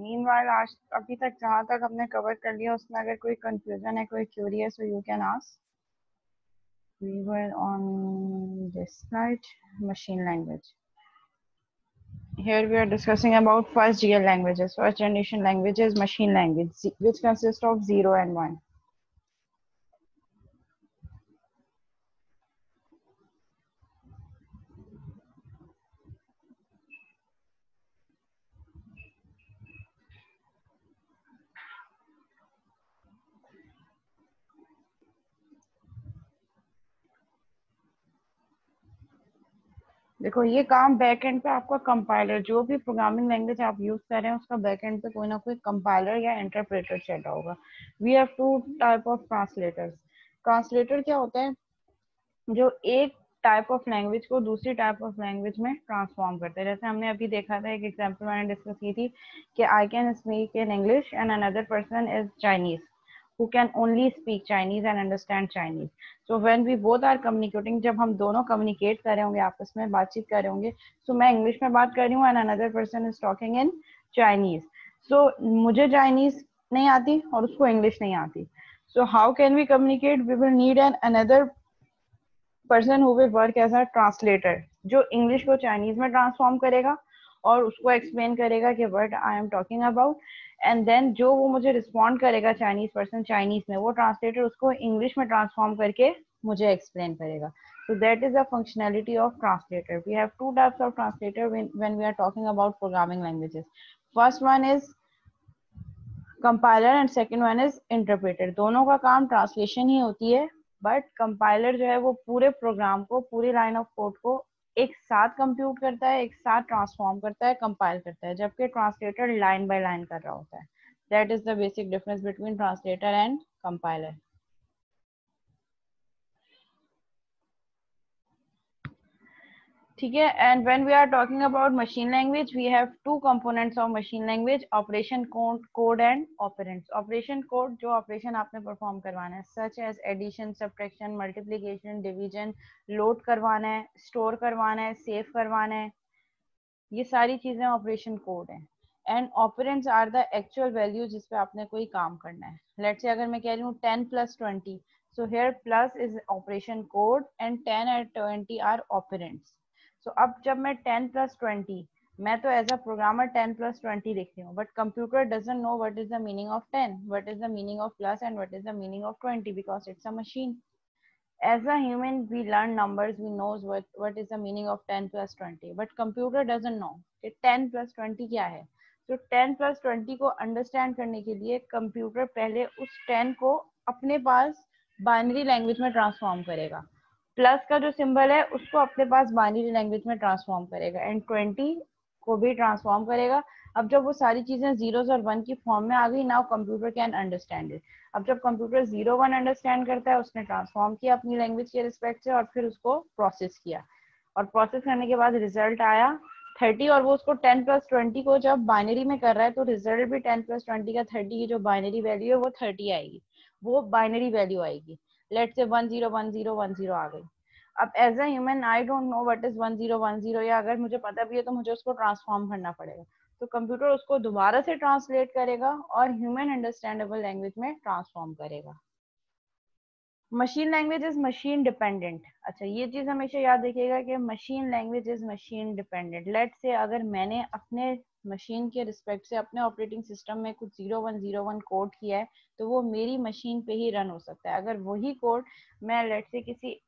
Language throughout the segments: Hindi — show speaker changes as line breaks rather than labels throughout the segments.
मीनवाइल आज अभी तक जहाँ तक हमने कवर कर लिया उसमें अगर कोई कंफ्यूजन है, कोई क्यूरियस हो, you can ask. We were on this slide, machine language. Here we are discussing about first GL languages, first generation languages, machine language, which consists of 0 and 1. देखो ये काम बैक एंड पे आपका कंपाइलर, जो भी प्रोग्रामिंग लैंग्वेज आप यूज कर रहे हैं उसका बैक एंड पे कोई ना कोई कंपाइलर या इंटरप्रेटर चल रहा होगा. We have two type of translators. Translator क्या होता है? जो एक टाइप ऑफ लैंग्वेज को दूसरी टाइप ऑफ लैंग्वेज में ट्रांसफॉर्म करते हैं. जैसे हमने अभी देखा था, एक एग्जांपल मैंने डिस्कस की थी कि I can speak in English and another person is Chinese who can only speak Chinese and understand Chinese. So when we both are communicating, जब हम दोनों communicate कर रहे होंगे, आपस में बातचीत कर रहे होंगे, so मैं इंग्लिश में बात कर रही हूँ and another person is talking in Chinese. So मुझे Chinese नहीं आती और उसको इंग्लिश नहीं आती. So how can we communicate? We will need another person who will work as a translator, जो इंग्लिश को चाइनीज में ट्रांसफॉर्म करेगा और उसको एक्सप्लेन करेगा कि what I am talking about. And then जो वो मुझे रिस्पॉन्ड करेगा चाइनीज पर्सन चाइनीज में, वो ट्रांसलेटर उसको इंग्लिश में ट्रांसफॉर्म करके मुझे एक्सप्लेन करेगा. So that is the functionality of translator. We have two types of translator when we are talking about programming languages. First one is compiler and second one is interpreter. दोनों का काम ट्रांसलेशन ही होती है, बट कंपाइलर जो है वो पूरे प्रोग्राम को, पूरी लाइन ऑफ कोड को एक साथ कंप्यूट करता है, एक साथ ट्रांसफॉर्म करता है, कंपाइल करता है, जबकि ट्रांसलेटर लाइन बाय लाइन कर रहा होता है. That is the basic difference between translator and compiler. ठीक है. And when we are talking about machine language, we have two components of machine language, operation code and operands. Operation code, जो ऑपरेशन आपने परफॉर्म करवाना है, such as addition, subtraction, multiplication, division, load करवाना है, स्टोर करवाना है, सेव करवाना है, ये सारी चीजें ऑपरेशन कोड है. And operands are the actual value जिस पे आपने कोई काम करना है. लेट्स से अगर मैं कह रही हूँ 10 + 20, so here plus is operation code and 10 and 20 are operands. So अब जब मैं 10 + 20, मैं तो एज अ प्रोग्रामर 10 + 20 लिख रही हूँ, but computer doesn't know what is the meaning of 10, what is the meaning of plus and what is the meaning of 20, because it's a machine. As a human, we learn numbers, we knows what is the meaning of 10 + 20, but computer doesn't know कि 10 + 20 क्या है. तो 10 + 20 को अंडरस्टैंड करने के लिए कंप्यूटर पहले उस 10 को अपने पास बाइनरी लैंग्वेज में ट्रांसफॉर्म करेगा, प्लस का जो सिंबल है उसको अपने पास बाइनरी लैंग्वेज में ट्रांसफॉर्म करेगा, एंड 20 को भी ट्रांसफॉर्म करेगा. अब जब वो सारी चीजें जीरोस और 1 की फॉर्म में आ गई, now computer can understand it. अब जब कंप्यूटर 0 1 अंडरस्टैंड करता है, उसने ट्रांसफॉर्म किया अपनी लैंग्वेज के रिस्पेक्ट से और फिर उसको प्रोसेस किया, और प्रोसेस करने के बाद रिजल्ट आया 30, और वो उसको 10 + 20 को जब बाइनरी में कर रहा है तो रिजल्ट भी 10 + 20 का 30 की जो बाइनरी वैल्यू है वो 30 आएगी, वो बाइनरी वैल्यू आएगी. लेट्स से 101010 आ गई. अब as a human I don't know what is 1010, या अगर मुझे पता भी है तो मुझे उसको ट्रांसफॉर्म करना पड़ेगा. तो कंप्यूटर उसको दोबारा से ट्रांसलेट करेगा और ह्यूमन अंडरस्टैंडेबल लैंग्वेज में ट्रांसफॉर्म करेगा. Machine language is machine dependent. अच्छा, ये चीज हमेशा याद रखिएगा कि machine language is machine dependent. Let's say अगर मैंने अपने मशीन के रिस्पेक्ट से अपने ऑपरेटिंग सिस्टम में कुछ 0101 कोड किया है, तो वो मेरी मशीन पे ही रन हो सकता है. अगर वही कोड मैं लेट्स से किसी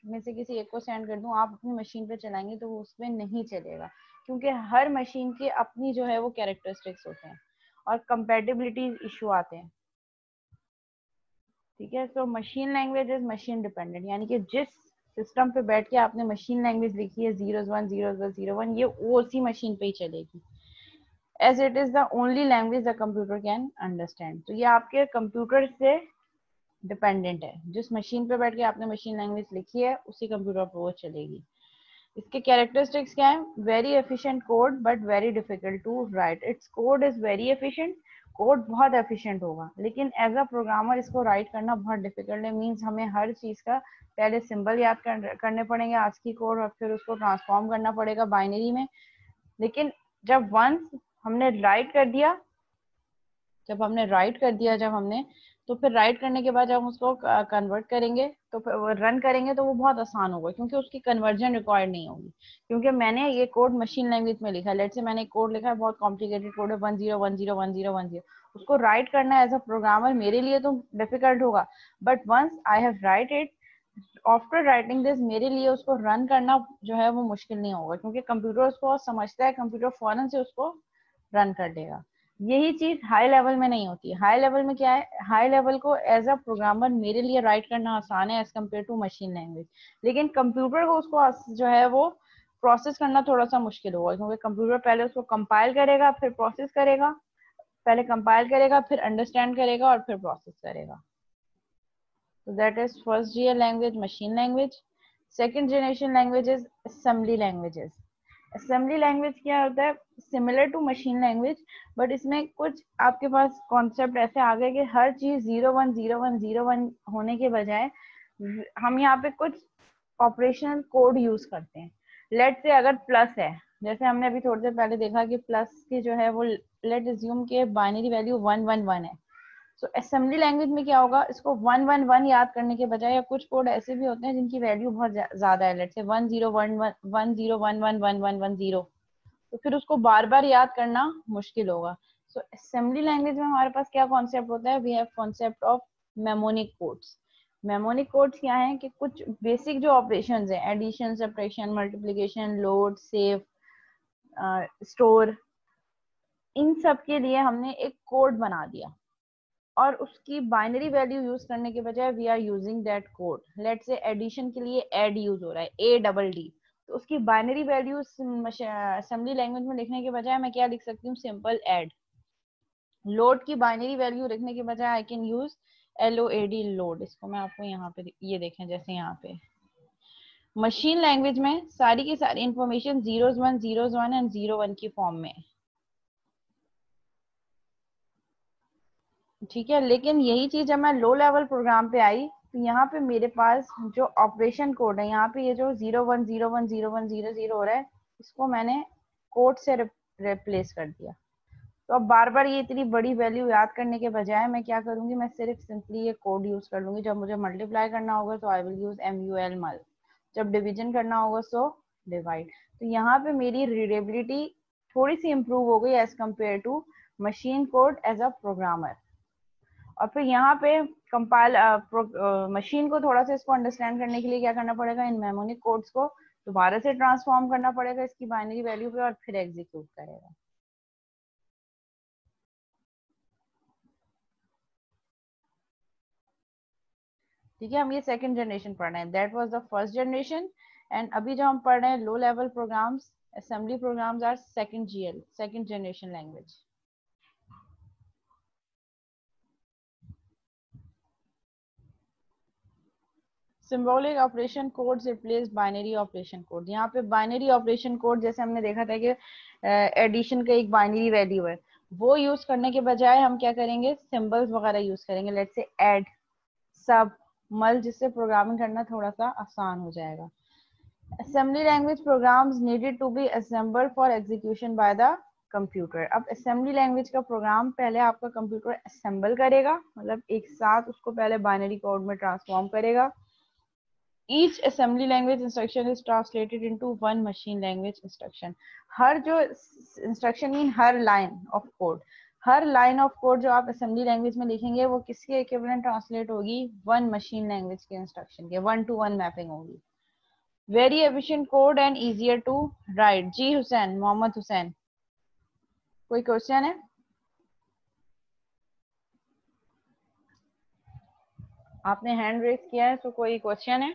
में से किसी एक को सेंड कर दूं, आप अपनी मशीन पे चलाएंगे तो वो उसमें नहीं चलेगा, क्योंकि हर मशीन के अपनी जो है वो कैरेक्टरिस्टिक्स होते हैं और कंपेटिबिलिटी इशू आते हैं. ठीक है. So machine language is machine dependent, यानी कि जिस सिस्टम पे बैठ के आपने मशीन लैंग्वेज लिखी है 010101, ये वो उसी मशीन पे ही चलेगी, as it is the only language the computer can understand. तो ये आपके कंप्यूटर से डिपेंडेंट है. जिस मशीन पे बैठ के आपने मशीन लैंग्वेज लिखी है उसी कंप्यूटर पर वो चलेगी. इसके कैरेक्टरिस्टिक्स क्या है? Very efficient code but very difficult to write. It's code is very efficient, code बहुत एफिशिएंट होगा, लेकिन एज अ प्रोग्रामर इसको राइट करना बहुत डिफिकल्ट है. मींस हमें हर चीज का पहले सिंबल याद करने पड़ेंगे आज की कोड, और फिर उसको ट्रांसफॉर्म करना पड़ेगा बाइनरी में. लेकिन जब वंस हमने राइट कर दिया, जब हमने राइट कर दिया, जब हमने, तो फिर राइट करने के बाद जब हम उसको कन्वर्ट करेंगे तो फिर रन करेंगे तो वो बहुत आसान होगा, क्योंकि उसकी कन्वर्जन रिक्वायर्ड नहीं होगी। क्योंकि मैंने ये कोड मशीन लैंग्वेज में लिखा है, लेट से मैंने एक कोड लिखा है, बहुत कॉम्प्लिकेटेड कोड है, 10101010, उसको राइट करना एज अ प्रोग्रामर मेरे लिए तो डिफिकल्ट होगा, but once I have write it, after writing this, मेरे लिए उसको रन करना जो है वो मुश्किल नहीं होगा, क्योंकि कंप्यूटर उसको समझता है, कंप्यूटर फौरन से उसको रन कर देगा। यही चीज हाई लेवल में नहीं होती है। हाई लेवल में क्या है, हाई लेवल को एज अ प्रोग्रामर मेरे लिए राइट करना आसान है as compare to machine language, लेकिन कंप्यूटर को उसको जो है वो प्रोसेस करना थोड़ा सा मुश्किल होगा, क्योंकि कंप्यूटर पहले उसको कंपाइल करेगा, फिर प्रोसेस करेगा, पहले कंपाइल करेगा, फिर अंडरस्टैंड करेगा, और फिर प्रोसेस करेगा। So that is first GL language, machine language. Second generation language is assembly languages. Assembly language क्या होता है, similar to machine language, but इसमें कुछ आपके पास concept ऐसे आ गए कि हर चीज 010101 होने के बजाय हम यहाँ पे कुछ ऑपरेशनल कोड यूज करते हैं। लेट से अगर प्लस है, जैसे हमने अभी थोड़ी देर पहले देखा कि प्लस की जो है वो, लेट अज्यूम के बाइनरी वैल्यू 111 है। सो असेंबली लैंग्वेज में क्या होगा, इसको 111 याद करने के बजाय, या कुछ कोड ऐसे भी होते हैं जिनकी वैल्यू बहुत ज्यादा है, लेट से 1011101110, तो फिर उसको बार बार याद करना मुश्किल होगा। सो असेंबली लैंग्वेज में हमारे पास क्या कॉन्सेप्ट होता है, we have concept of mnemonic codes. Mnemonic codes क्या है कि कुछ बेसिक जो ऑपरेशंस हैं, addition, subtraction, multiplication, load, save, store, इन सब के लिए हमने एक कोड बना दिया, और उसकी बाइनरी वैल्यू यूज करने के बजाय we are using that code. Let's say addition के लिए एड यूज हो रहा है, ADD, तो उसकी बाइनरी वैल्यू असेंबली लैंग्वेज में लिखने के बजाय मैं क्या लिख सकती हूँ, सिंपल एड। लोड की बाइनरी वैल्यू लिखने के बजाय I can use LOAD, load. इसको मैं आपको यहाँ पे ये देखें, जैसे यहाँ पे मशीन लैंग्वेज में सारी की सारी इंफॉर्मेशन 0s1 एंड 0 1 की फॉर्म में, ठीक है। लेकिन यही चीज जब मैं लो लेवल प्रोग्राम पे आई, तो यहाँ पे मेरे पास जो ऑपरेशन कोड है, यहाँ पे ये जो 01010100 हो रहा है, इसको मैंने कोड से रिप्लेस कर दिया। तो अब बार बार ये इतनी बड़ी वैल्यू याद करने के बजाय मैं क्या करूंगी, मैं सिर्फ सिंपली ये कोड यूज कर लूंगी। जब मुझे मल्टीप्लाई करना होगा तो आई विल यूज MUL मल, जब डिवीजन करना होगा सो डिवाइड। तो यहाँ पे मेरी रीडेबिलिटी थोड़ी सी इंप्रूव हो गई as compare to machine code as a programmer. और फिर यहाँ पे कंपाइल मशीन को थोड़ा सा इसको अंडरस्टैंड करने के लिए क्या करना पड़ेगा, इन मेमोनिक कोड्स को दोबारा से ट्रांसफॉर्म करना पड़ेगा इसकी बाइनरी वैल्यू पे, और फिर एग्जीक्यूट करेगा। ठीक है, हम ये सेकंड जनरेशन पढ़ रहे हैं, that was the first generation. And अभी जो हम पढ़ रहे हैं low level programs, assembly programs are second GL, second generation language. Symbolic operation codes replace binary operation code. यहाँ पे बाइनरी ऑपरेशन कोड, जैसे हमने देखा था कि एडिशन का एक बाइनरी वैल्यू है, वो यूज करने के बजाय हम क्या करेंगे, सिंबल्स वगैरह यूज करेंगे, लेट्स से ऐड, सब, मल, जिससे प्रोग्रामिंग करना थोड़ा सा आसान हो जाएगा। Assembly language programs needed to be assembled for execution by the computer. अब असेंबली लैंग्वेज का प्रोग्राम पहले आपका कंप्यूटर असेंबल करेगा, मतलब एक साथ उसको पहले बाइनरी कोड में ट्रांसफॉर्म करेगा। Each assembly language instruction is translated into one machine language instruction. हर जो instruction mean her line of code, her line of code जो आप assembly language में लिखेंगे वो किसके equivalent translate होगी, one machine language के instruction के, 1-to-1 mapping होगी। Very efficient code and easier to write। जी हुसैन, मोहम्मद हुसैन, कोई क्वेश्चन है? आपने हैंड रेस किया है, तो कोई क्वेश्चन है?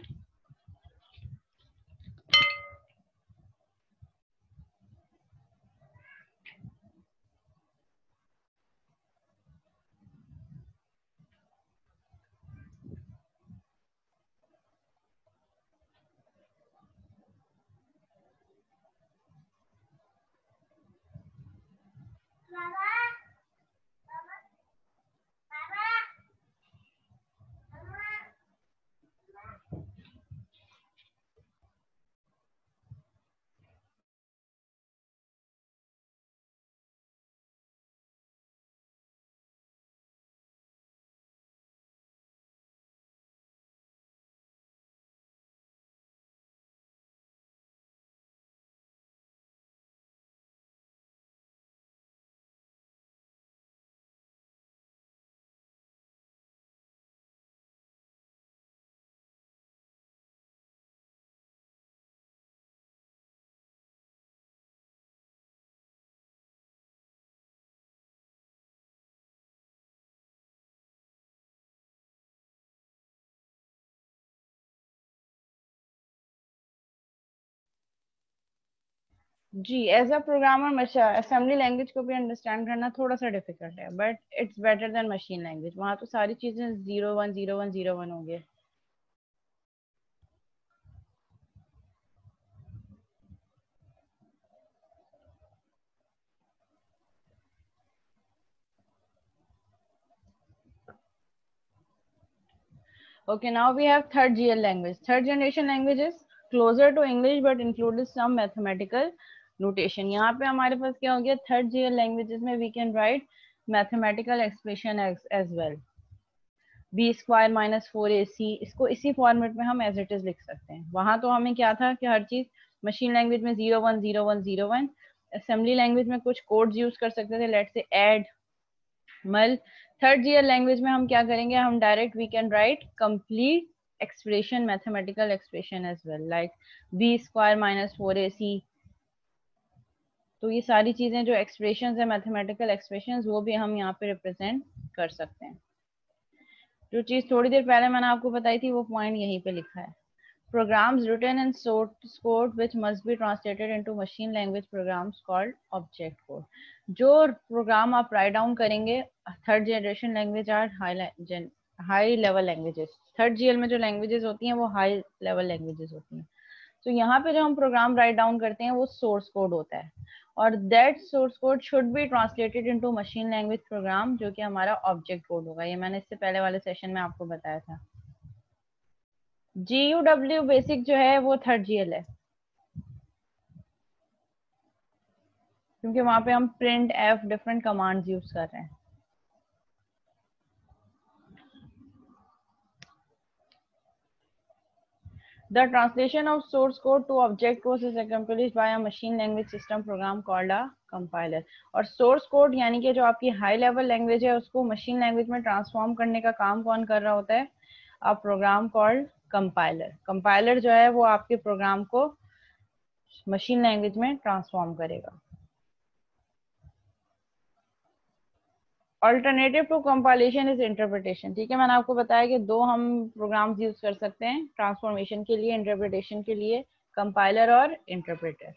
जी, as a programmer assembly language को भी अंडरस्टैंड करना थोड़ा सा डिफिकल्ट है, but it's better than machine language. वहाँ तो सारी चीजें 0 1 0 1 0 1 हो गए। Okay, now we have third GL language. Third generation language is closer to English but included some mathematical notation. यहाँ पे हमारे पास क्या हो गया, third GL languages में we can write mathematical expression as well. B square minus 4ac, इसको इसी फॉर्मेट में हम एज इट इज लिख सकते हैं। वहां तो हमें क्या था कि हर चीज मशीन लैंग्वेज में 0 1 0 1 0 1, असेंबली लैंग्वेज में कुछ कोड्स यूज कर सकते थे, लेट्स से ऐड मल। थर्ड जीआर लैंग्वेज में हम क्या करेंगे, हम direct we can write complete expression, mathematical expression as well, like B square minus 4ac। तो ये सारी चीजें जो एक्सप्रेशन है, मैथमेटिकल एक्सप्रेशन, वो भी हम यहाँ पे रिप्रेजेंट कर सकते हैं। जो चीज थोड़ी देर पहले मैंने आपको बताई थी वो पॉइंट यहीं पे लिखा है। Programs written in source code which must be translated into machine language programs called object code. जो प्रोग्राम आप राइट डाउन करेंगे, third generation language are high level languages. Third GL में जो लैंग्वेजेस होती हैं वो हाई लेवल लैंग्वेजेस होती हैं। तो यहाँ पे जो हम प्रोग्राम राइट डाउन करते हैं वो सोर्स कोड होता है, और that source code should be translated into machine language program, जो कि हमारा ऑब्जेक्ट कोड होगा। ये मैंने इससे पहले वाले सेशन में आपको बताया था। GUW बेसिक जो है वो थर्ड जीएल है, क्योंकि वहां पे हम print F different commands use कर रहे हैं। The translation of source code to object codes is accomplished by a machine language system program called a compiler. और source code यानी कि जो आपकी हाई लेवल लैंग्वेज है उसको मशीन लैंग्वेज में ट्रांसफॉर्म करने का काम कौन कर रहा होता है, a program called compiler. Compiler जो है वो आपके प्रोग्राम को मशीन लैंग्वेज में ट्रांसफॉर्म करेगा। Alternative to compilation is interpretation. ठीक है, मैंने आपको बताया कि दो हम प्रोग्राम्स यूज कर सकते हैं ट्रांसफॉर्मेशन के लिए, इंटरप्रिटेशन के लिए, कंपाइलर और इंटरप्रेटर।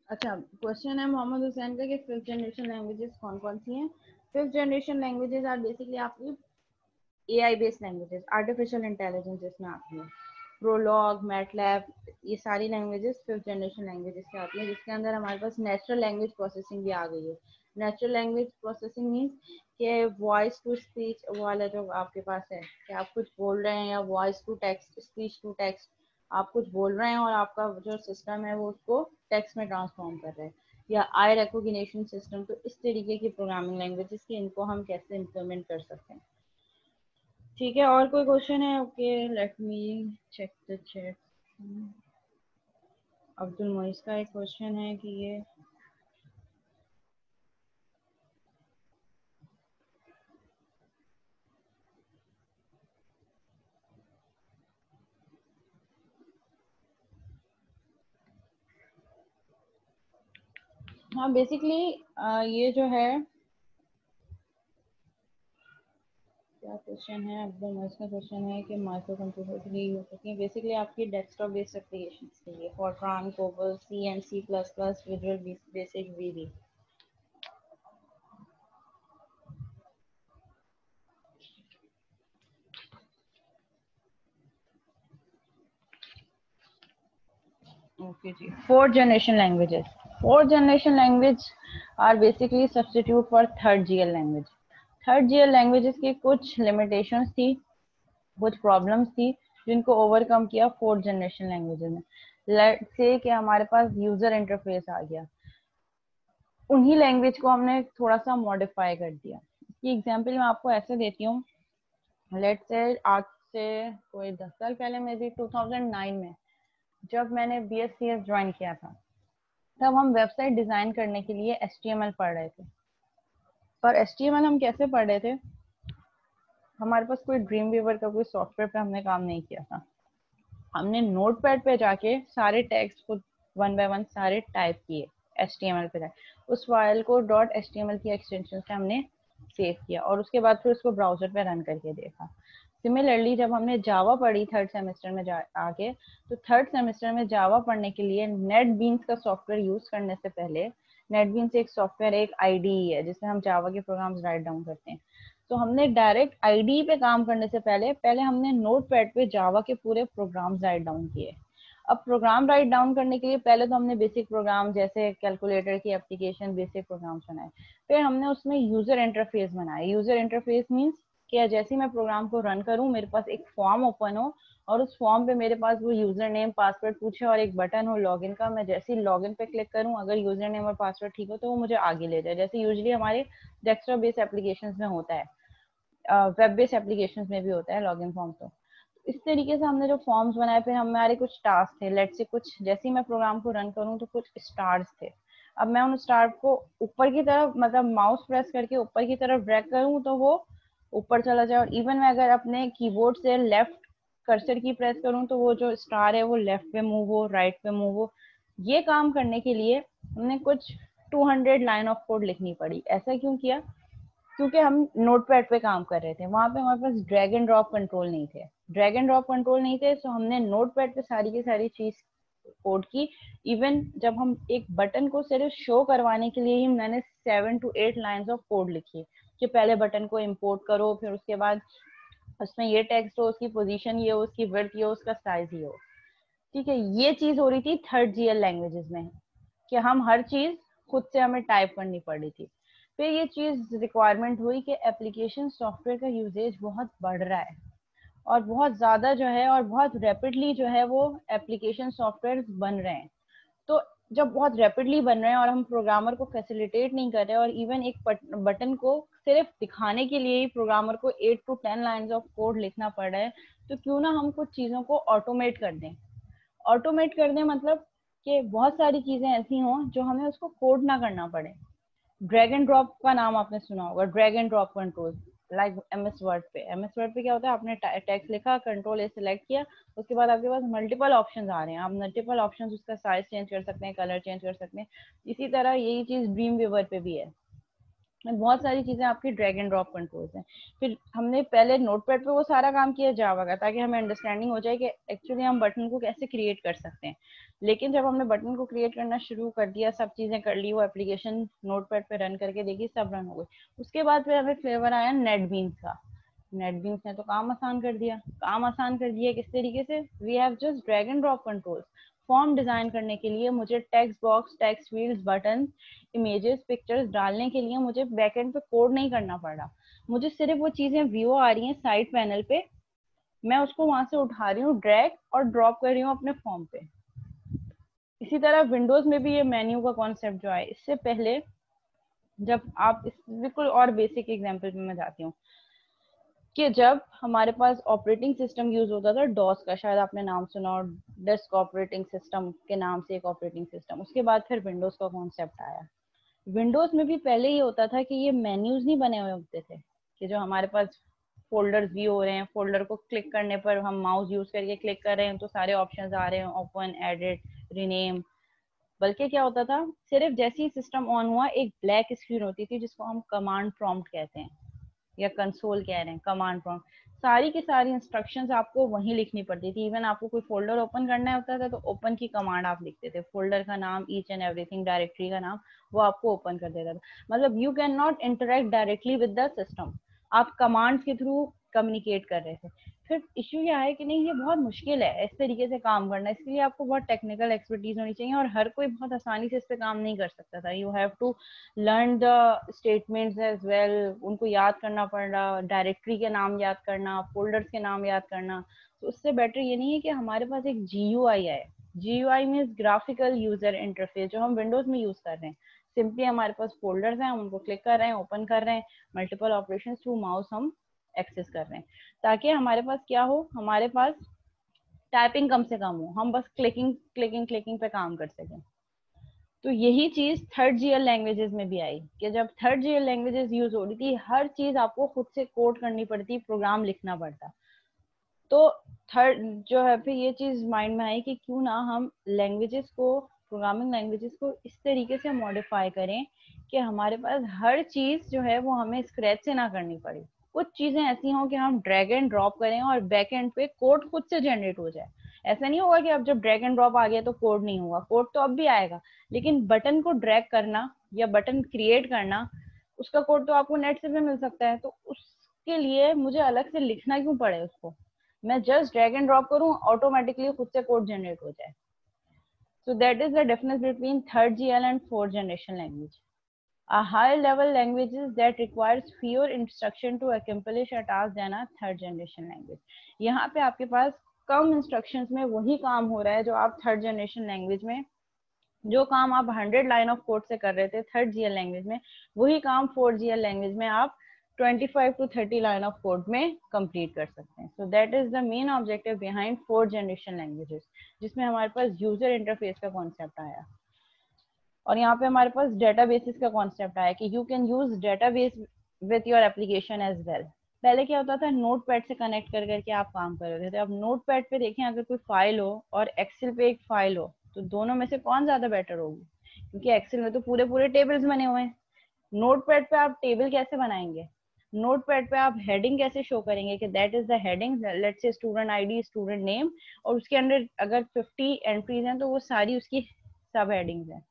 अच्छा, क्वेश्चन है मोहम्मद हुसैन का कि फिफ्थ जनरेशन लैंग्वेजेस कौन कौन सी हैं। Fifth generation languages are basically आपकी AI based languages, artificial intelligence जिसमें आती है। प्रोलॉग, मैटलैब, ये सारी लैंग्वेजेस फिफ्थ जनरेशन लैंग्वेजेस से आती है, जिसके अंदर हमारे पास नेचुरल लैंग्वेज प्रोसेसिंग भी आ गई है। नेचुरल लैंग्वेज प्रोसेसिंग मीन्स कि वॉइस टू स्पीच वाला जो आपके पास है, कि आप कुछ बोल रहे हैं, या voice to text, speech to text, आप कुछ बोल रहे हैं और आपका जो सिस्टम है वो उसको टेक्स्ट में ट्रांसफॉर्म कर रहा है, या आई रिकॉग्निशन सिस्टम। तो इस तरीके की प्रोग्रामिंग लैंग्वेजेस की इनको हम कैसे इम्प्लीमेंट कर सकते हैं। ठीक है, और कोई क्वेश्चन है? Okay, let me check the chat. Abdul Moiz का एक क्वेश्चन है कि ये हाँ बेसिकली ये जो है, क्या क्वेश्चन है, अब्दुल मोइस का क्वेश्चन है कि माइक्रो कंप्यूटर के लिए यूज होती है बेसिकली आपकी डेस्कटॉप बेस्ड एप्लीकेशन के लिए, Fortran, COBOL, C and C plus plus, Visual Basic, VB. Okay जी, fourth generation languages. Fourth generation language are basically substitute for third GL language. Third GL languages की कुछ लिमिटेशंस थी, कुछ प्रॉब्लम्स थी, जिनको ओवरकम किया फोर्थ जनरेशन लैंग्वेजेस में। लेट्स से कि हमारे पास यूजर इंटरफेस आ गया, उन्हीं लैंग्वेज को हमने थोड़ा सा मॉडिफाई कर दिया। इसकी एग्जांपल मैं आपको ऐसे देती हूँ। लेट्स से आज से कोई 10 साल पहले, मे बी 2009 में, जब मैंने BScs ज्वाइन किया था, तब हम वेबसाइट डिजाइन करने के लिए HTML पढ़ रहे थे। और HTML हम कैसे पढ़ रहे थे, हमारे पास कोई ड्रीम वीवर का कोई सॉफ्टवेयर पे हमने काम नहीं किया था। हमने नोटपैड पे जाके सारे टेक्स्ट को वन बाय वन सारे टाइप किए, HTML पे जाके उस फाइल को .html की एक्सटेंशन से हमने सेव किया और उसके बाद फिर उसको ब्राउजर पे रन करके देखा। सिमिलरली जब हमने जावा पढ़ी थर्ड सेमेस्टर में आके, तो थर्ड सेमेस्टर में जावा पढ़ने के लिए नेटबीन्स का सॉफ्टवेयर यूज करने से पहले, नेटबीन्स एक सॉफ्टवेयर, एक IDE है जिससे हम जावा के प्रोग्राम्स राइट डाउन करते हैं। तो हमने डायरेक्ट IDE पे काम करने से पहले पहले हमने नोटपैड पे जावा के पूरे प्रोग्राम्स राइट डाउन किए। अब प्रोग्राम राइट डाउन करने के लिए पहले तो हमने बेसिक प्रोग्राम जैसे कैलकुलेटर की एप्लीकेशन बेसिक प्रोग्राम्स बनाए, फिर हमने उसमें यूजर इंटरफेस बनाए। यूजर इंटरफेस मीन्स कि जैसे मैं प्रोग्राम को रन करूं, मेरे पास एक फॉर्म ओपन हो और उस फॉर्म पे मेरे पास वो यूजर नेम पासवर्ड पूछे और एक बटन हो लॉगिन का। मैं जैसे ही लॉगिन पे क्लिक करूं, अगर यूजर नेम और पासवर्ड ठीक हो तो वो मुझे आगे ले जाए, जैसे यूजली हमारे डेस्कटॉप बेस्ड एप्लीकेशन में होता है, वेब बेस्ड एप्लीकेशन में भी होता है लॉगिन फॉर्म। तो इस तरीके से हमने जो फॉर्म्स बनाए, फिर हमारे कुछ टास्क थे, लेट से कुछ जैसे ही मैं प्रोग्राम को रन करूं तो कुछ स्टार्स थे। अब मैं उन स्टार को ऊपर की तरफ, मतलब माउस प्रेस करके ऊपर की तरफ ड्रैग करूं तो वो ऊपर चला जाए, और इवन मैं अगर अपने कीबोर्ड से लेफ्ट कर्सर की प्रेस करूं तो वो जो स्टार है वो लेफ्ट पे मूव हो, राइट पे मूव हो। ये काम करने के लिए हमने कुछ 200 लाइन ऑफ कोड लिखनी पड़ी। ऐसा क्यों किया? क्योंकि हम नोटपैड पे काम कर रहे थे, वहां पे हमारे पास ड्रैग एंड ड्रॉप कंट्रोल नहीं थे। ड्रैग एंड ड्रॉप कंट्रोल नहीं थे, तो हमने नोटपैड पे सारी की सारी चीज कोड की। इवन जब हम एक बटन को सिर्फ शो करवाने के लिए ही मैंने 7 to 8 लाइंस ऑफ कोड लिखी, कि पहले बटन को इम्पोर्ट करो, फिर उसके बाद उसमें ये टेक्स्ट हो, उसकी पोजीशन ये हो, उसकी विड्थ ये हो, उसका साइज ये हो। ठीक है, ये चीज हो रही थी थर्ड GL लैंग्वेजेस में, कि हम हर चीज खुद से हमें टाइप करनी पड़ रही थी। फिर ये चीज रिक्वायरमेंट हुई कि एप्लीकेशन सॉफ्टवेयर का यूजेज बहुत बढ़ रहा है और बहुत ज्यादा जो है, और बहुत रैपिडली जो है वो एप्लीकेशन सॉफ्टवेयर बन रहे हैं। तो जब बहुत रैपिडली बन रहे हैं और हम प्रोग्रामर को फैसिलिटेट नहीं कर रहे, और इवन एक बटन को सिर्फ दिखाने के लिए ही प्रोग्रामर को 8 to 10 लाइंस ऑफ कोड लिखना पड़ रहा है, तो क्यों ना हम कुछ चीजों को ऑटोमेट कर दें। ऑटोमेट कर दें मतलब कि बहुत सारी चीजें ऐसी हों जो हमें उसको कोड ना करना पड़े। ड्रैग एंड ड्रॉप का नाम आपने सुना होगा, drag and drop control, like MS word पे। MS वर्ड पे क्या होता है, आपने टेक्स्ट लिखा, कंट्रोल ए सिलेक्ट किया, उसके बाद आपके पास मल्टीपल ऑप्शंस आ रहे हैं, आप मल्टीपल ऑप्शंस उसका साइज चेंज कर सकते हैं, कलर चेंज कर सकते हैं। इसी तरह यही चीज ड्रीम व्यूवर पे भी है, बहुत सारी चीजें आपकी ड्रैग एंड ड्रॉप कंट्रोल्स हैं। फिर हमने पहले नोटपैड पे वो सारा काम किया जावा का, ताकि हमें अंडरस्टैंडिंग हो जाए कि एक्चुअली हम बटन को कैसे क्रिएट कर सकते हैं। लेकिन जब हमने बटन को क्रिएट करना शुरू कर दिया, सब चीजें कर ली, वो एप्लीकेशन नोटपैड पे रन करके देखी, सब रन हो गई, उसके बाद फिर हमें फ्लेवर आया नेटबीन्स का। नेटबीन्स ने तो काम आसान कर दिया। काम आसान कर दिया किस तरीके से? We have just drag and drop controls. Form design करने के लिए मुझे text box, text fields, button, images, pictures डालने के लिए मुझे बैकएंड पे कोड नहीं करना पड़ रहा। मुझे सिर्फ वो चीजें व्यू आ रही हैं साइड पैनल पे, मैं उसको वहां से उठा रही हूँ, ड्रैग और ड्रॉप कर रही हूँ अपने फॉर्म पे। इसी तरह विंडोज में भी ये मेन्यू का कॉन्सेप्ट जो है, इससे पहले जब आप इस बिल्कुल और बेसिक एग्जांपल में मैं जाती हूँ, कि जब हमारे पास ऑपरेटिंग सिस्टम यूज होता था डॉस का, शायद आपने नाम सुना, और डेस्क ऑपरेटिंग सिस्टम के नाम से एक ऑपरेटिंग सिस्टम, उसके बाद फिर विंडोज का कॉन्सेप्ट आया। विंडोज में भी पहले ये होता था कि ये मेन्यूज नहीं बने हुए होते थे, कि जो हमारे पास फोल्डर्स भी हो रहे हैं, फोल्डर को क्लिक करने पर हम माउस यूज करके क्लिक कर रहे हैं तो सारे ऑप्शंस आ रहे हैं, ओपन, एडिट, रीनेम। बल्कि क्या होता था, सिर्फ जैसे ही सिस्टम ऑन हुआ एक ब्लैक स्क्रीन होती थी जिसको हम कमांड प्रॉम्प्ट कहते हैं, या कंसोल कह रहे हैं, कमांड प्रॉम्प्ट। सारी की सारी इंस्ट्रक्शंस आपको वहीं लिखनी पड़ती थी। इवन आपको कोई फोल्डर ओपन करना होता था तो ओपन की कमांड आप लिखते थे, फोल्डर का नाम, ईच एंड एवरीथिंग, डायरेक्टरी का नाम, वो आपको ओपन कर देता था। मतलब you can not interact directly with the system, आप कमांड्स के थ्रू कम्युनिकेट कर रहे थे। फिर इश्यू यह है कि नहीं, ये बहुत मुश्किल है इस तरीके से काम करना, इसके लिए आपको बहुत टेक्निकल एक्सपर्टीज होनी चाहिए, और हर कोई बहुत आसानी से इस पे काम नहीं कर सकता था। You have to learn the statements as well, उनको याद करना पड़ रहा, डायरेक्टरी के नाम याद करना, फोल्डर्स के नाम याद करना। तो उससे बेटर ये नहीं है कि हमारे पास एक GUI है। GUI means graphical user interface, जो हम विंडोज में यूज कर रहे हैं। सिंपली हमारे पास फोल्डर्स हैं, हम उनको क्लिक कर रहे हैं, ओपन कर रहे हैं, मल्टीपल ऑपरेशन थ्रू माउस हम एक्सेस कर रहे हैं, ताकि हमारे पास क्या हो, हमारे पास टाइपिंग कम से कम हो, हम बस क्लिकिंग क्लिकिंग क्लिकिंग पे काम कर सकें। तो यही चीज थर्ड जीएल लैंग्वेजेस में भी आई कि जब थर्ड जीएल लैंग्वेजेस यूज हो रही थी, हर चीज आपको खुद से कोड करनी पड़ती, प्रोग्राम लिखना पड़ता। तो थर्ड जो है फिर ये चीज माइंड में आई कि क्यों ना हम लैंग्वेजेस को, प्रोग्रामिंग लैंग्वेजेस को इस तरीके से मॉडिफाई करें कि हमारे पास हर चीज जो है वो हमें स्क्रैच से ना करनी पड़े। कुछ चीजें ऐसी हों कि हम ड्रैग एंड ड्रॉप करें और बैक एंड पे कोड खुद से जनरेट हो जाए। ऐसा नहीं होगा कि अब जब ड्रैग एंड ड्रॉप आ गया तो कोड नहीं होगा, कोड तो अब भी आएगा, लेकिन बटन को ड्रैग करना या बटन क्रिएट करना, उसका कोड तो आपको नेट से भी मिल सकता है। तो उसके लिए मुझे अलग से लिखना क्यों पड़े उसको, मैं जस्ट ड्रैग एंड ड्रॉप करूं, ऑटोमेटिकली खुद से कोड जनरेट हो जाए। So that is the difference between third GL and fourth generation language. A high level languages that requires fewer instruction to accomplish a task than a third generation language. यहाँ पे आपके पास कम instructions में वही काम हो रहा है जो आप थर्ड जनरेशन लैंग्वेज में, जो काम आप 100 लाइन ऑफ कोड से कर रहे थे थर्ड जीएल लैंग्वेज में, वही काम फोर्थ जीएल लैंग्वेज में आप 25 to 30 लाइन ऑफ कोड में कंप्लीट कर सकते हैं। So that is the main objective behind fourth generation languages, जिसमें हमारे पास यूजर इंटरफेस का कॉन्सेप्ट आया और यहाँ पे हमारे पास डेटाबेसेस का कॉन्सेप्ट आया कि you can use database with your application as well. पहले क्या होता था, नोटपैड से कनेक्ट कर करके आप काम कर रहे थे। अब नोटपैड पे देखें, अगर कोई फाइल हो और एक्सेल पे एक फाइल हो, तो दोनों में से कौन ज्यादा बेटर होगी? क्योंकि एक्सेल में तो पूरे पूरे टेबल्स बने हुए हैं, नोटपैड पे आप टेबल कैसे बनाएंगे? नोटपैड पे आप हेडिंग कैसे शो करेंगे कि that is the heading, let's say student ID, student name, और उसके अंदर अगर 50 एंट्रीज हैं तो वो सारी उसकी सब हेडिंग्स हैं।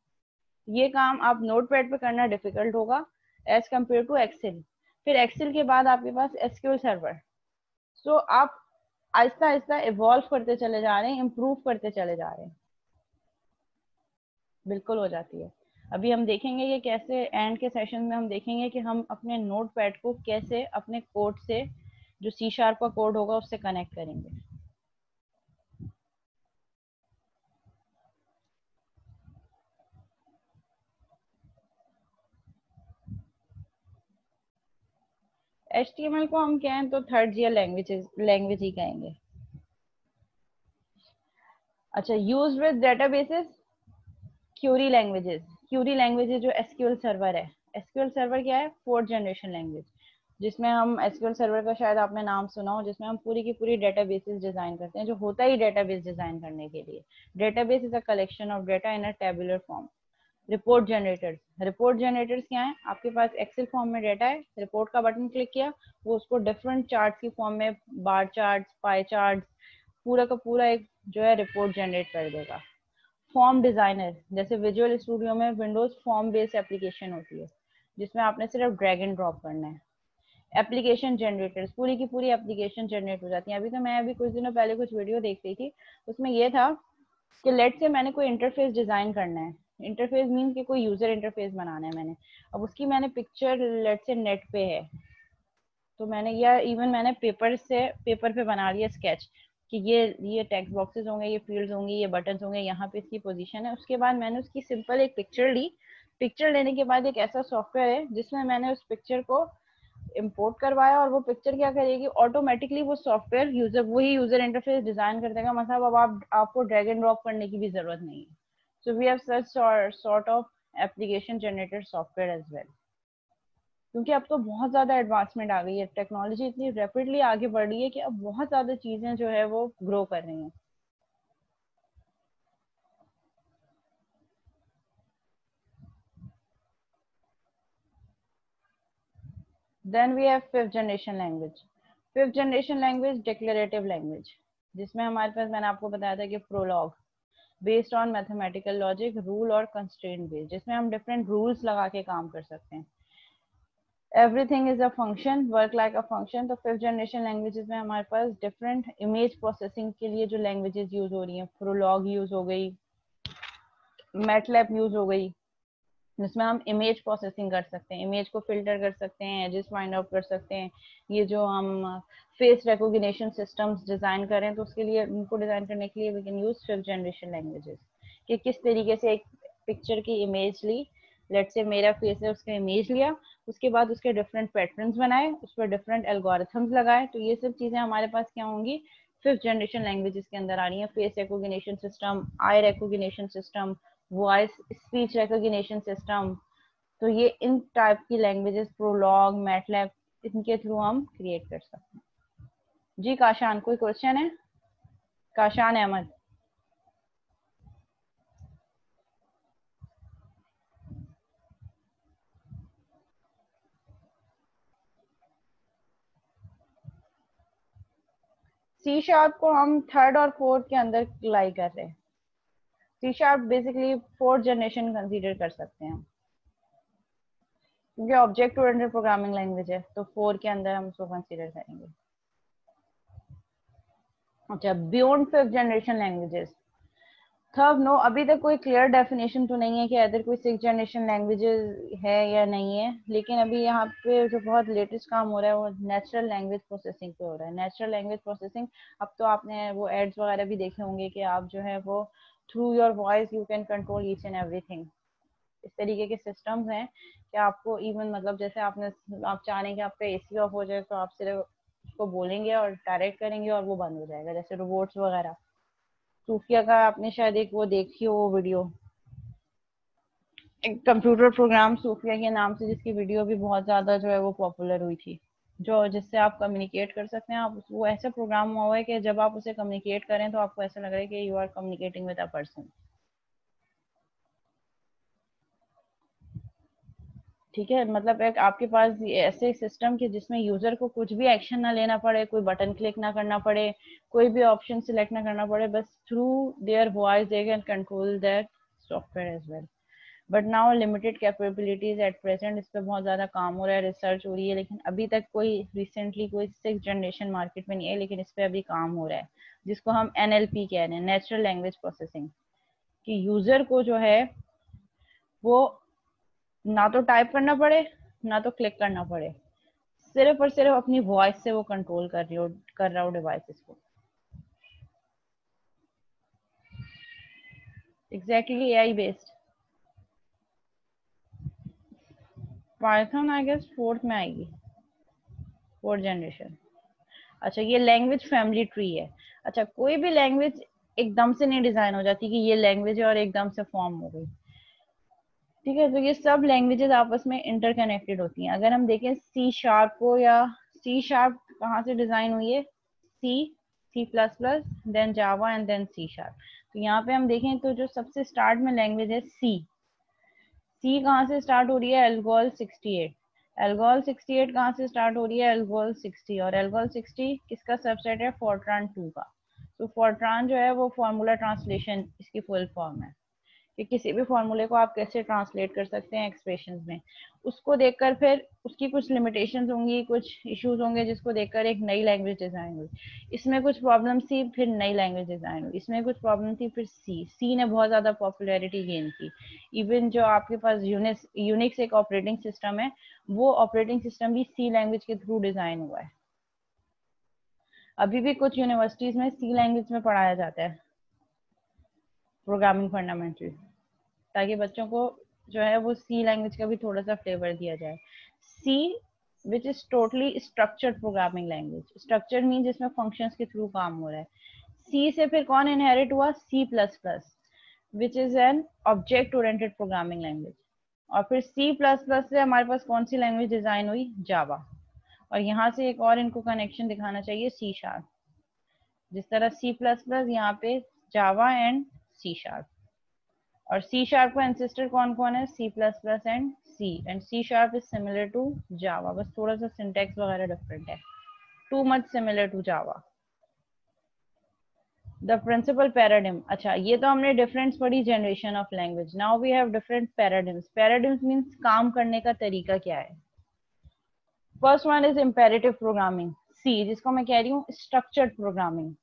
ये काम आप नोटपैड पे करना डिफिकल्ट होगा एज कम्पेयर टू एक्सेल। फिर एक्सेल के बाद आपके पास एसक्यूएल सर्वर। सो आप आहिस्ता आहिस्ता इवॉल्व करते चले जा रहे हैं, इम्प्रूव करते चले जा रहे हैं। बिल्कुल हो जाती है। अभी हम देखेंगे कि कैसे एंड के सेशन में हम देखेंगे कि हम अपने नोटपैड को कैसे अपने कोड से, जो सी शार्प का कोड होगा, उससे कनेक्ट करेंगे। HTML को हम कहें तो थर्ड जीएल लैंग्वेज ही कहेंगे। अच्छा, use with databases, query languages. Query languages जो एसक्यूएल सर्वर है, एसक्यूएल सर्वर क्या है? फोर्थ जनरेशन लैंग्वेज, जिसमें हम एसक्यूएल सर्वर का शायद आपने नाम सुना हो, जिसमें हम पूरी की पूरी डेटाबेसेस डिजाइन करते हैं, जो होता ही डेटाबेस डिजाइन करने के लिए। Database is a collection of data in a tabular form. Report generators, report generators क्या है? आपके पास एक्सेल फॉर्म में डेटा है, रिपोर्ट का बटन क्लिक किया, वो उसको डिफरेंट चार्ट की फॉर्म में, बार चार्ट, पाई चार्ट, पूरा का पूरा एक जो है रिपोर्ट जनरेट कर देगा। फॉर्म डिजाइनर, जैसे विजुअल स्टूडियो में विंडोज फॉर्म बेस्ड एप्लीकेशन होती है, जिसमें आपने सिर्फ ड्रैग एंड ड्रॉप करना है। एप्लीकेशन जनरेटर्स, पूरी की पूरी एप्लीकेशन जनरेट हो जाती है। अभी कुछ दिनों पहले कुछ वीडियो देख रही थी, उसमें ये था कि लेट से मैंने कोई इंटरफेस डिजाइन करना है, इंटरफेस मीन कि कोई यूजर इंटरफेस बनाना है मैंने, अब उसकी मैंने पिक्चर लेट से नेट पे है, तो मैंने, या इवन मैंने पेपर पे बना लिया स्केच कि ये टेक्स्ट बॉक्सेस होंगे, ये फील्ड्स होंगी, ये बटन्स होंगे, यहाँ पे इसकी पोजीशन है। उसके बाद मैंने उसकी सिंपल एक पिक्चर ली, पिक्चर लेने के बाद एक ऐसा सॉफ्टवेयर है जिसमें मैंने उस पिक्चर को इंपोर्ट करवाया, और वो पिक्चर क्या करेगी, ऑटोमेटिकली वो सॉफ्टवेयर वही यूजर इंटरफेस डिजाइन कर देगा। मतलब अब आपको ड्रैग एंड ड्रॉप करने की भी जरूरत नहीं है। So we have such sort of application generator software as well. क्योंकि अब तो बहुत ज्यादा एडवांसमेंट आ गई है, टेक्नोलॉजी इतनी रैपिडली आगे बढ़ रही है कि अब बहुत ज्यादा चीजें जो है वो ग्रो कर रही हैं। Then we have fifth generation language. Fifth generation language declarative language, जिसमें हमारे पास, मैंने आपको बताया था कि Prolog based on mathematical logic, rule और कंस्ट्रेंट बेस्ड, जिसमें हम डिफरेंट रूल्स लगा के काम कर सकते हैं। Everything is a function, work like a function. तो फिफ्थ जनरेशन लैंग्वेजेस में हमारे पास डिफरेंट इमेज प्रोसेसिंग के लिए जो लैंग्वेजेस यूज हो रही हैं, प्रोलॉग यूज हो गई, मैटलैब यूज हो गई, जिसमें हम इमेज प्रोसेसिंग कर सकते हैं, इमेज को फिल्टर कर सकते हैं, एजेस फाइंड आउट कर सकते हैं। ये जो हम फेस रिकॉग्निशन सिस्टम्स डिजाइन करें, तो उसके लिए, उनको डिजाइन करने के लिए we can use fifth generation languages, कि किस तरीके से एक पिक्चर की इमेज ली, लेट से मेरा फेस है, उसका इमेज लिया, उसके बाद उसके डिफरेंट पैटर्न्स बनाए, उस पर डिफरेंट एल्गोरिथम्स लगाए। तो ये सब चीजें हमारे पास क्या होंगी, फिफ्थ जनरेशन लैंग्वेजेस के अंदर आ रही है। Face recognition system, eye recognition system, voice speech recognition system, तो ये इन टाइप की लैंग्वेजेस प्रोलॉग, मैटलैब, इनके थ्रू हम क्रिएट कर सकते हैं। जी काशान, कोई क्वेश्चन है? काशान अहमद। सी शार्प को हम थर्ड और फोर्थ के अंदर लाई कर रहे हैं। C sharp basically fourth generation consider कर सकते हैं, क्योंकि ऑब्जेक्ट ओरिएंटेड प्रोग्रामिंग लैंग्वेज है, तो फोर के अंदर हम उसको कंसीडर करेंगे। अच्छा, beyond fifth generation languages, third no, अभी तक कोई क्लियर डेफिनेशन तो नहीं है कि अदर कोई सिक्स जनरेशन लैंग्वेजेस है या नहीं है, लेकिन अभी यहाँ पे जो बहुत लेटेस्ट काम हो रहा है वो नेचुरल लैंग्वेज प्रोसेसिंग पे हो रहा है। नेचुरल लैंग्वेज प्रोसेसिंग, अब तो आपने वो एड्स वगैरह भी देखे होंगे कि आप जो है वो through your voice you can control each and everything. इस तरीके के सिस्टम्स हैं कि आपको इवन मतलब जैसे आपने, आप चाह रहे हैं कि आपका एसी ऑफ हो जाए तो आप सिर्फ उसको बोलेंगे और डायरेक्ट करेंगे और वो बंद हो जाएगा, जैसे रोबोट्स वगैरह। सूफिया का आपने शायद एक वो देखी हो वीडियो, एक कंप्यूटर प्रोग्राम सूफिया के नाम से, जिसकी वीडियो भी बहुत ज्यादा जो है वो पॉपुलर हुई थी, जो जिससे आप कम्युनिकेट कर सकते हैं। आप वो ऐसा प्रोग्राम हुआ है कि जब आप उसे कम्युनिकेट करें तो आपको ऐसा लग रहा है कि you are communicating with a person. ठीक है, मतलब एक आपके पास ऐसे सिस्टम के जिसमें यूजर को कुछ भी एक्शन ना लेना पड़े, कोई बटन क्लिक ना करना पड़े, कोई भी ऑप्शन सिलेक्ट ना करना पड़े, बस through their voice they can control that software as well. But now limited capabilities at present, इस पर बहुत ज़्यादा काम हो रहा है, रिसर्च हो रही है, लेकिन अभी तक कोई रिसेंटली कोई सिक्स जनरेशन मार्केट में नहीं है, लेकिन इस पर अभी काम हो रहा है, जिसको हम NLP कह रहे हैं, नेचुरल लैंग्वेज प्रोसेसिंग, कि यूजर को जो है वो ना तो टाइप करना पड़े, ना तो क्लिक करना पड़े, सिर्फ और सिर्फ अपनी वॉइस से वो कंट्रोल कर रहा हो डिवाइसेस को। Exactly AI based. Python I guess fourth में आएगी, फोर्थ जनरेशन। अच्छा, ये लैंग्वेज फैमिली ट्री है। अच्छा, कोई भी लैंग्वेज एकदम से नहीं डिजाइन हो जाती कि ये लैंग्वेज है और एकदम से फॉर्म हो गई। ठीक है, तो ये सब लैंग्वेजेस आपस में इंटरकनेक्टेड होती हैं। अगर हम देखें सी शार्प को, या सी शार्प कहाँ से डिजाइन हुई है, C++, then Java and then C sharp. तो यहाँ पे हम देखें तो जो सबसे स्टार्ट में लैंग्वेज है सी कहाँ से स्टार्ट हो रही है, एल्गोल 68। एल्गोल 68 कहाँ से स्टार्ट हो रही है, एल्गोल 60, और एल्गोल 60 किसका सबसेट है, फोर्ट्रान 2 का। तो फोर्ट्रान जो है वो फार्मूला ट्रांसलेशन इसकी फुल फॉर्म है, कि किसी भी फॉर्मूले को आप कैसे ट्रांसलेट कर सकते हैं एक्सप्रेशंस में। उसको देखकर फिर उसकी कुछ लिमिटेशंस होंगी, कुछ इश्यूज होंगे, जिसको देखकर एक नई लैंग्वेज डिजाइन हुई। इसमें कुछ प्रॉब्लम थी, फिर नई लैंग्वेज डिजाइन हुई। इसमें कुछ प्रॉब्लम थी, फिर सी ने बहुत ज्यादा पॉपुलैरिटी गेन की। इवन जो आपके पास यूनिक्स एक ऑपरेटिंग सिस्टम है, वो ऑपरेटिंग सिस्टम भी सी लैंग्वेज के थ्रू डिजाइन हुआ है। अभी भी कुछ यूनिवर्सिटीज में सी लैंग्वेज में पढ़ाया जाता है प्रोग्रामिंग फंडामेंटल, ताकि बच्चों को जो है वो सी लैंग्वेज का भी थोड़ा सा फ्लेवर दिया जाए। C which is totally structured programming language. Structured mean जिसमें फंक्शंस के थ्रू काम हो रहा है। सी से फिर कौन इनहेरिट हुआ, C++, which is an object oriented programming language. और फिर C++ से हमारे पास कौन सी लैंग्वेज डिजाइन हुई, जावा। और यहाँ से एक और इनको कनेक्शन दिखाना चाहिए, सी शार्प। जिस तरह C++ यहाँ पे जावा एंड सी शार्प, और सी शार्प का एंसेस्टर कौन कौन है, C++ and C sharp is similar to Java, बस थोड़ा सा सिंटेक्स वगैरह डिफरेंट है, too much similar to Java. The principal paradigm, अच्छा ये तो हमने डिफरेंस पढ़ी generation of language. Now we have different paradigms. Paradigms means काम करने का तरीका क्या है। First one is imperative programming, C, जिसको मैं कह रही हूँ स्ट्रक्चर्ड प्रोग्रामिंग,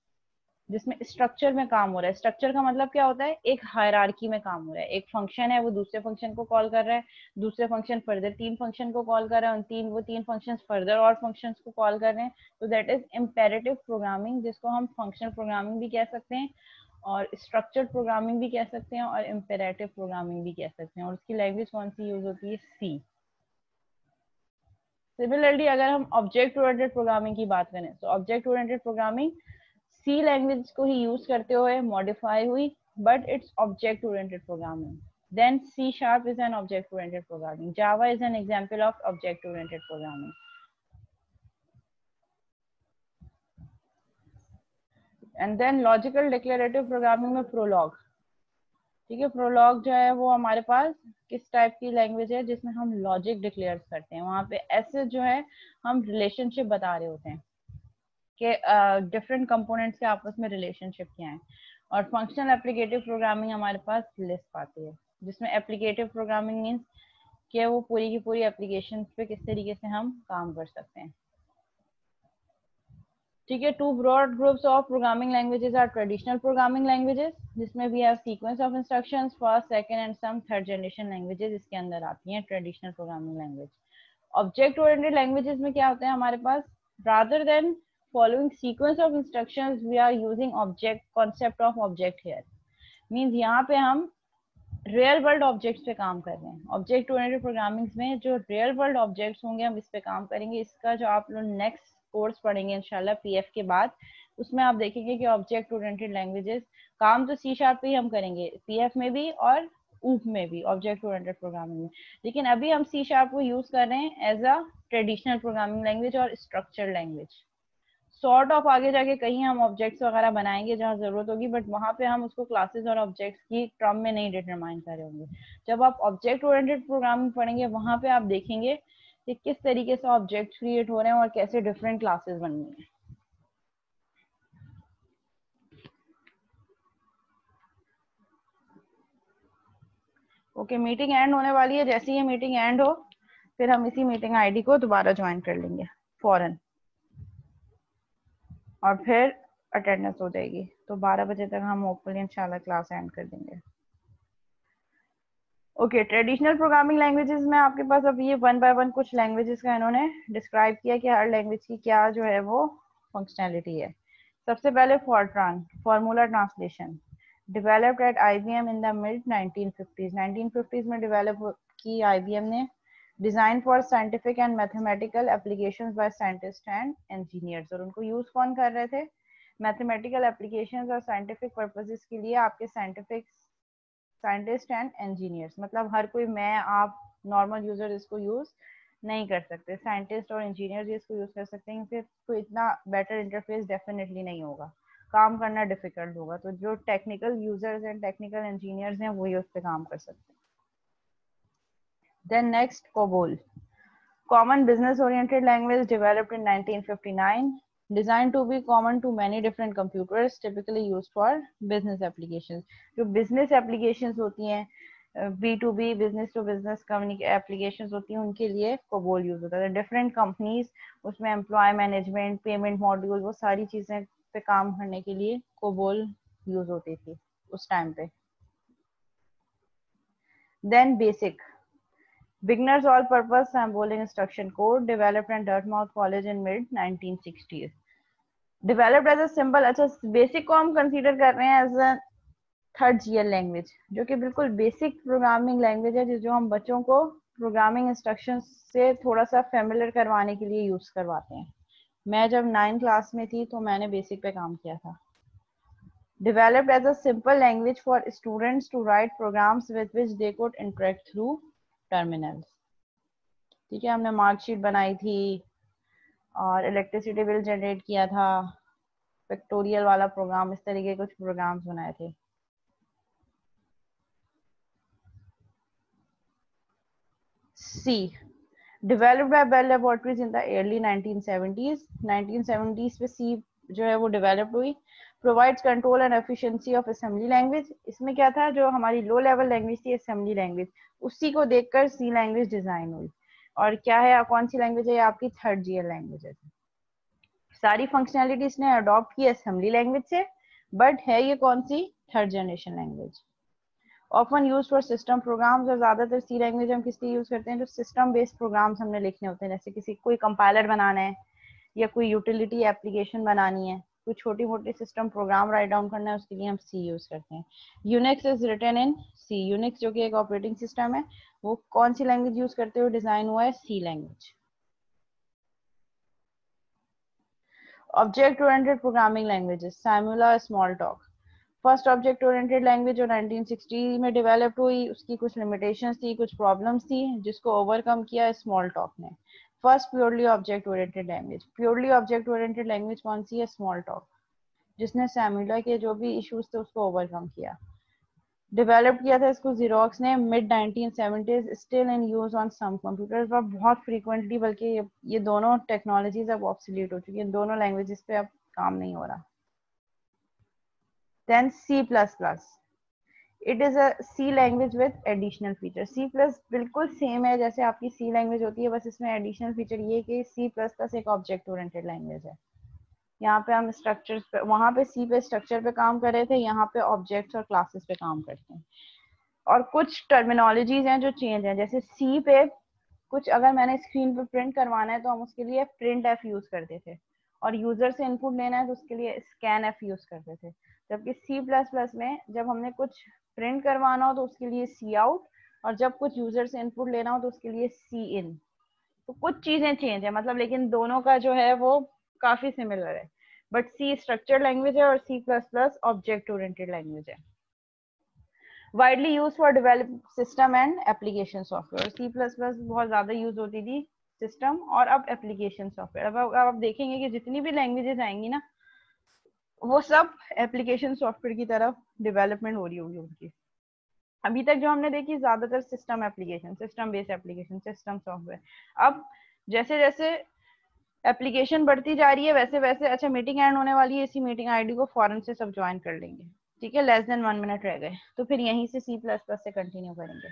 जिसमें स्ट्रक्चर में काम हो रहा है। स्ट्रक्चर का मतलब क्या होता है, एक हायरार्की में काम हो रहा है। एक फंक्शन है, वो दूसरे फंक्शन को कॉल कर रहा है, दूसरे फंक्शन फर्दर तीन फंक्शन को कॉल कर रहा है, वो तीन फंक्शन फर्दर और फंक्शंस को कॉल कर रहे हैं। तो दैट इज इम्पेरेटिव प्रोग्रामिंग, जिसको हम फंक्शनल प्रोग्रामिंग भी कह सकते हैं, और स्ट्रक्चर्ड प्रोग्रामिंग भी कह सकते हैं, और इम्पेरेटिव प्रोग्रामिंग भी कह सकते हैं। और उसकी लैंग्वेज कौन सी यूज होती है, सी। सिमिलरली अगर हम ऑब्जेक्ट ओरिएंटेड प्रोग्रामिंग की बात करें, तो object oriented programming C language को ही यूज करते हुए मॉडिफाई हुई, but it's object oriented programming. Then C# is an object oriented programming. Java is an example of object oriented programming. And then logical declarative programming में Prolog. ठीक है, Prolog जो है वो हमारे पास किस टाइप की लैंग्वेज है जिसमें हम लॉजिक डिक्लेयर करते हैं. वहां पे ऐसे जो है हम रिलेशनशिप बता रहे होते हैं कि डिफरेंट कंपोनेंट्स के आपस में रिलेशनशिप क्या है. और फंक्शनल एप्लीकेटिव प्रोग्रामिंग हमारे पास लिस्ट आती है जिसमें एप्लीकेटिव प्रोग्रामिंग मीन्स कि वो पूरी की पूरी एप्लीकेशन पे किस तरीके से हम काम कर सकते हैं. ठीक है, two broad groups of programming languages are traditional programming languages जिसमें we have sequence of instructions, first, second and some third generation languages इसके अंदर आती हैं traditional programming language. Object oriented languages में क्या होता है हमारे पास, rather than following sequence of instructions we are using object concept of object here. Means यहाँ पे हम रियल वर्ल्ड ऑब्जेक्ट्स पे काम कर रहे हैं. ऑब्जेक्ट ओरिएंटेड प्रोग्रामिंग में जो रियल वर्ल्ड ऑब्जेक्ट्स होंगे हम इस पे काम करेंगे. इसका जो आप लोग नेक्स्ट कोर्स पढ़ेंगे इंशाल्लाह पीएफ के बाद, उसमें आप देखेंगे कि ऑब्जेक्ट ओरिएंटेड लैंग्वेजेस काम तो C# पे ही हम करेंगे, पीएफ में भी और ऊप में भी, ऑब्जेक्ट ओरिएंटेड प्रोग्रामिंग में. लेकिन अभी हम C# को यूज कर रहे हैं as a traditional programming language और स्ट्रक्चर्ड लैंग्वेज. सॉर्ट ऑफ आगे जाके कहीं हम ऑब्जेक्ट्स वगैरह बनाएंगे जहाँ जरूरत होगी, बट वहां पे हम उसको क्लासेस और ऑब्जेक्ट्स की टर्म में नहीं डिटरमाइन कर रहे होंगे. जब आप ऑब्जेक्ट ओरिएंटेड प्रोग्रामिंग पढ़ेंगे वहां पे आप देखेंगे कि किस तरीके से ऑब्जेक्ट्स क्रिएट हो रहे हैं और कैसे डिफरेंट क्लासेस बन रही हैं. ओके, मीटिंग एंड होने वाली है. जैसे ही ये मीटिंग एंड हो फिर हम इसी मीटिंग आईडी को दोबारा ज्वाइन कर लेंगे फौरन और फिर अटेंडेंस हो जाएगी. तो 12 बजे तक हम होपफुली इंशाल्लाह क्लास एंड कर देंगे. ओके, ट्रेडिशनल प्रोग्रामिंग लैंग्वेजेस में आपके पास अब ये वन बाय वन कुछ लैंग्वेजेस का इन्होंने डिस्क्राइब किया कि हर लैंग्वेज की क्या जो है वो फंक्शनैलिटी है. सबसे पहले Fortran, formula translation, developed at IBM in the mid 1950s. 1950s में डेवलप की आईबीएम ने. Design for scientific and mathematical applications by scientist and engineers. और उनको यूज कौन कर रहे थे, मैथमेटिकल एप्लीकेशंस और साइंटिफिक पर्पसेस के लिए आपके साइंटिस्ट एंड इंजीनियर्स. मतलब हर कोई, मैं आप नॉर्मल यूजर इसको यूज नहीं कर सकते. साइंटिस्ट और इंजीनियर्स इसको यूज कर सकते हैं. इससे इतना बेटर इंटरफेस डेफिनेटली नहीं होगा, काम करना डिफिकल्ट होगा. तो जो technical users and technical engineers हैं वही उस पर काम कर सकते हैं. Then next, COBOL, common business oriented language developed in 1959, designed to be common to many different computers, typically used for business applications. जो business applications होती हैं, B2B, business to business applications होती हैं, उनके लिए COBOL यूज होता है. different companies उसमें employee management, payment module, वो सारी चीजें पे काम करने के लिए COBOL यूज होती थी उस टाइम पे. Then basic, Beginner's all-purpose symbolic instruction code developed at Dartmouth College in mid 1960s. Developed as a symbol. अच्छा, बेसिक को हम कंसीडर कर रहे हैं as a third GL language, जो कि बिल्कुल बेसिक प्रोग्रामिंग लैंग्वेज है जो हम बच्चों को प्रोग्रामिंग इंस्ट्रक्शन से थोड़ा सा फेमिलियर करवाने के लिए यूज करवाते हैं. मैं जब 9th क्लास में थी तो मैंने बेसिक पे काम किया था. Developed as a simple language for students to write programs with which they could interact through terminal. ठीक है, हमने मार्कशीट बनाई थी और इलेक्ट्रिसिटी बिल जनरेट किया था, फैक्टोरियल वाला प्रोग्राम, इस तरीके कुछ प्रोग्राम्स बनाए थे. C, developed by Bell laboratories in the early 1970s. 1970s पे सी जो है वो डेवलप हुई. Provides control and efficiency of assembly language. इसमें क्या था, जो हमारी लो लेवल लैंग्वेज थी असेंबली लैंग्वेज, उसी को देखकर सी लैंग्वेज डिजाइन हुई. और क्या है, कौन सी लैंग्वेज है, आपकी थर्ड जीएल लैंग्वेज है. सारी फंक्शनैलिटी इसने अडॉप्ट की असेंबली लैंग्वेज से, बट है ये कौन C, third generation language. Often use for system programs. और ज्यादातर सी लैंग्वेज हम किस लिए यूज करते हैं, जो सिस्टम बेस्ड प्रोग्राम्स हमने लिखने होते हैं, जैसे किसी कोई कंपाइलर बनाना है या कोई यूटिलिटी एप्लीकेशन बनानी है, कोई छोटी मोटी सिस्टम प्रोग्राम राइट डाउन करना है, उसके लिए हम सी यूज करते हैं. Unix is written in C. Unix जो कि एक ऑपरेटिंग सिस्टम है, वो कौन सी लैंग्वेज यूज करते हुए डिजाइन हुआ है, C language. Object oriented programming languages, Simula, Smalltalk. First object oriented language जो 1960 में डेवलप हुई, उसकी कुछ लिमिटेशंस थी, कुछ प्रॉब्लम्स थी, जिसको ओवरकम किया स्मॉल टॉक ने। First purely object oriented language, purely object oriented language कौन सी है? स्मॉल टॉक, जिसने सैमुएला के जो भी इश्यूज थे उसको ओवरकम किया। डेवलप किया था इसको जीरोक्स ने mid 1970s, still in use on some computers, पर बहुत फ्रीक्वेंटली, बल्कि ये दोनों टेक्नोलॉजीज अब ऑब्सोलीट हो चुकी हैं, दोनों लैंग्वेजेस पे अब काम नहीं हो रहा। Then C++, it is a C language with additional feature. C plus बिल्कुल सेम है जैसे आपकी सी लैंग्वेज होती है, बस इसमें एडिशनल फीचर ये कि C++ एक ऑब्जेक्ट ओरिएंटेड लैंग्वेज है। यहाँ पे हम स्ट्रक्चर्स पे, वहाँ पे सी पे स्ट्रक्चर पे काम कर रहे थे, यहाँ पे ऑब्जेक्ट्स और क्लासेस पे काम करते हैं। और कुछ टर्मिनोलॉजीज हैं जो चेंज हैं, जैसे सी पे कुछ अगर मैंने स्क्रीन पे प्रिंट करवाना है तो हम उसके लिए प्रिंट एफ यूज करते थे, और यूजर से इनपुट लेना है तो उसके लिए स्कैन एफ यूज करते थे। जबकि C++ में जब हमने कुछ प्रिंट करवाना हो तो उसके लिए सी आउट, और जब कुछ यूजर से इनपुट लेना हो तो उसके लिए सी इन। तो कुछ चीजें चेंज है मतलब, लेकिन दोनों का जो है वो काफी सिमिलर है। बट सी स्ट्रक्चर लैंग्वेज है और C++ ऑब्जेक्ट ओरिएंटेड लैंग्वेज है। Widely use for develop system and application software. C++ बहुत ज्यादा यूज होती थी सिस्टम और अब एप्लीकेशन सॉफ्टवेयर। अब आप देखेंगे कि जितनी भी लैंग्वेजेस आएंगी ना, वो सब एप्लीकेशन सॉफ्टवेयर की तरफ डेवलपमेंट हो रही होगी उनकी। अभी तक जो हमने देखी ज्यादातर system application, system based application, system software. अब जैसे जैसे एप्लीकेशन बढ़ती जा रही है वैसे वैसे, अच्छा मीटिंग एंड होने वाली है, इसी मीटिंग आईडी को फॉरन से सब ज्वाइन कर लेंगे। ठीक है, लेस देन 1 मिनट रह गए, तो फिर यहीं से C++ से कंटिन्यू करेंगे।